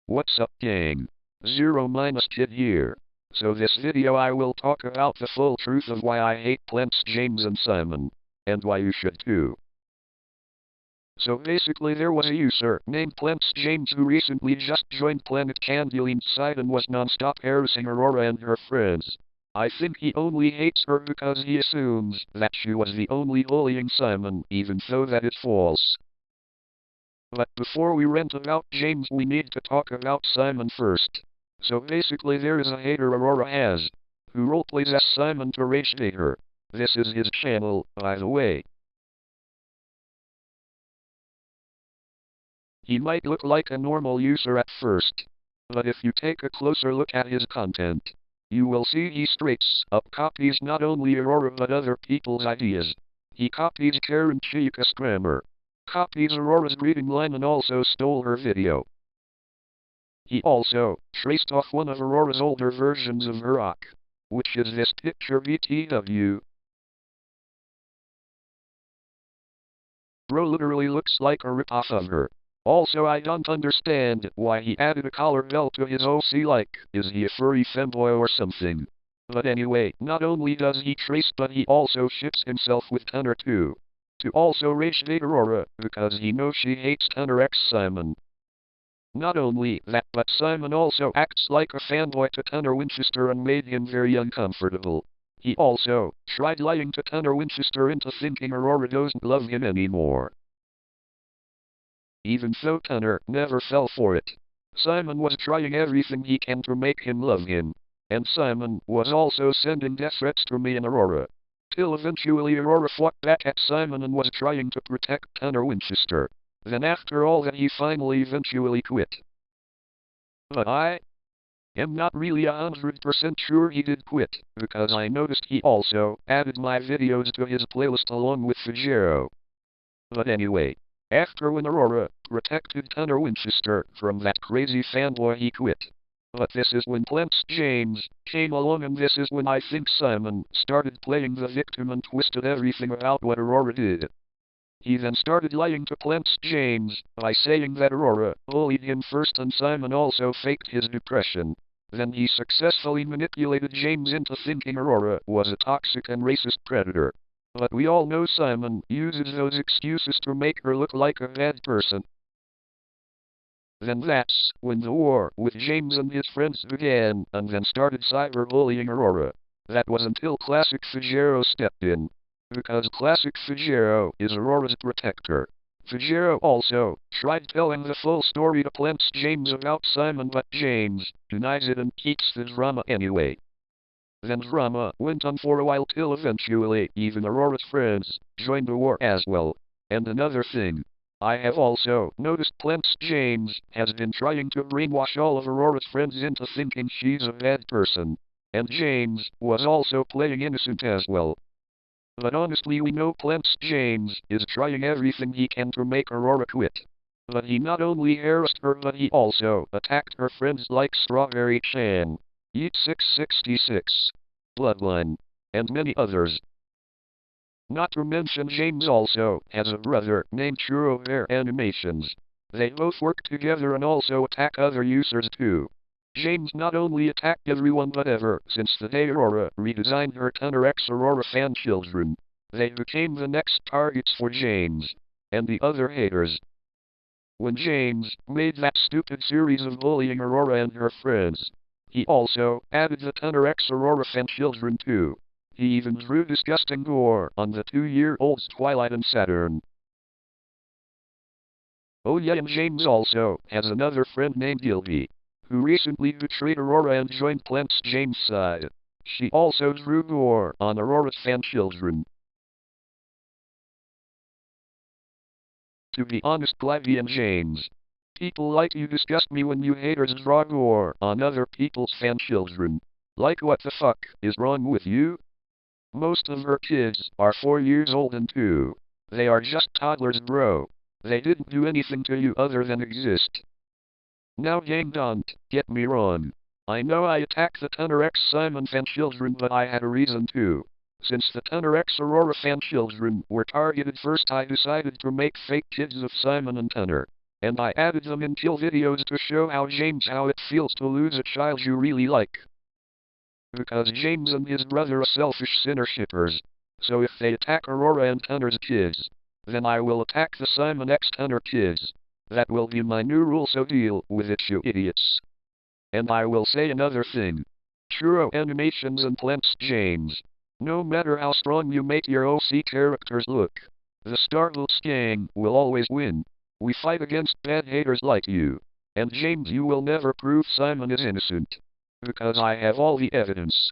What's up, gang? Zero minus kid here. So this video I will talk about the full truth of why I hate Plants James and Simon, and why you should too. So basically there was a user named Plants James who recently just joined PlanetCandyAlien's site and was non-stop harassing Aurora and her friends. I think he only hates her because he assumes that she was the only bullying Simon, even though that is false. But before we rant about James we need to talk about Simon first. So basically there is a hater Aurora has, who roleplays as Simon to rage bait her. This is his channel, by the way. He might look like a normal user at first, but if you take a closer look at his content, you will see he straight up copies not only Aurora but other people's ideas. He copies Karen Chica's grammar, copies Aurora's greeting line and also stole her video. He also traced off one of Aurora's older versions of her rock, which is this picture BTW. Bro literally looks like a ripoff of her. Also I don't understand why he added a collar belt to his OC like, is he a furry femboy or something? But anyway, not only does he trace but he also ships himself with Tanner too. To also rage bait Aurora, because he knows she hates Tanner x Simon. Not only that, but Simon also acts like a fanboy to Tanner Winchester and made him very uncomfortable. He also tried lying to Tanner Winchester into thinking Aurora doesn't love him anymore. Even though Tanner never fell for it, Simon was trying everything he can to make him love him. And Simon was also sending death threats to me and Aurora. Till eventually Aurora fought back at Simon and was trying to protect Tanner Winchester. Then after all that he finally eventually quit. But I am not really 100% sure he did quit, because I noticed he also added my videos to his playlist along with Fujiro. But anyway, after when Aurora protected Tanner Winchester from that crazy fanboy he quit. But this is when Plants James came along and this is when I think Simon started playing the victim and twisted everything about what Aurora did. He then started lying to Plants James by saying that Aurora bullied him first and Simon also faked his depression. Then he successfully manipulated James into thinking Aurora was a toxic and racist predator. But we all know Simon uses those excuses to make her look like a bad person. Then that's when the war with James and his friends began, and then started cyberbullying Aurora. That was until Classic Fujiro stepped in. Because Classic Fujiro is Aurora's protector. Fujiro also tried telling the full story to Plants James about Simon, but James denies it and keeps the drama anyway. Then drama went on for a while till eventually even Aurora's friends joined the war as well. And another thing, I have also noticed Plants James has been trying to brainwash all of Aurora's friends into thinking she's a bad person. And James was also playing innocent as well. But honestly we know Plants James is trying everything he can to make Aurora quit. But he not only harassed her but he also attacked her friends like Strawberry Chan, Yeet 666, Bloodline, and many others. Not to mention James also has a brother named Churro Bear Animations. They both work together and also attack other users too. James not only attacked everyone but ever since the day Aurora redesigned her Tanner x Aurora fan children. They became the next targets for James and the other haters. When James made that stupid series of bullying Aurora and her friends, he also added the Tanner x Aurora fan children too. He even drew disgusting gore on the 2-year-olds Twilight and Saturn. Oh yeah, and James also has another friend named Gilby, who recently betrayed Aurora and joined Plants James' side. She also drew gore on Aurora's fan children. To be honest, Clivey and James, people like you disgust me when you haters draw gore on other people's fan children. Like what the fuck is wrong with you? Most of her kids are 4 years old and 2. They are just toddlers, bro. They didn't do anything to you other than exist. Now gang, don't get me wrong. I know I attacked the Tanner x Simon fan children but I had a reason too. Since the Tanner x Aurora fan children were targeted first I decided to make fake kids of Simon and Tanner. And I added them in kill videos to show how it feels to lose a child you really like. Because James and his brother are selfish sinner shippers. So if they attack Aurora and Hunter's kids, then I will attack the Simon X Hunter kids. That will be my new rule, so deal with it, you idiots. And I will say another thing. Churro Animations and Plants James. No matter how strong you make your OC characters look, the Starbucks gang will always win. We fight against bad haters like you. And James, you will never prove Simon is innocent. Because I have all the evidence.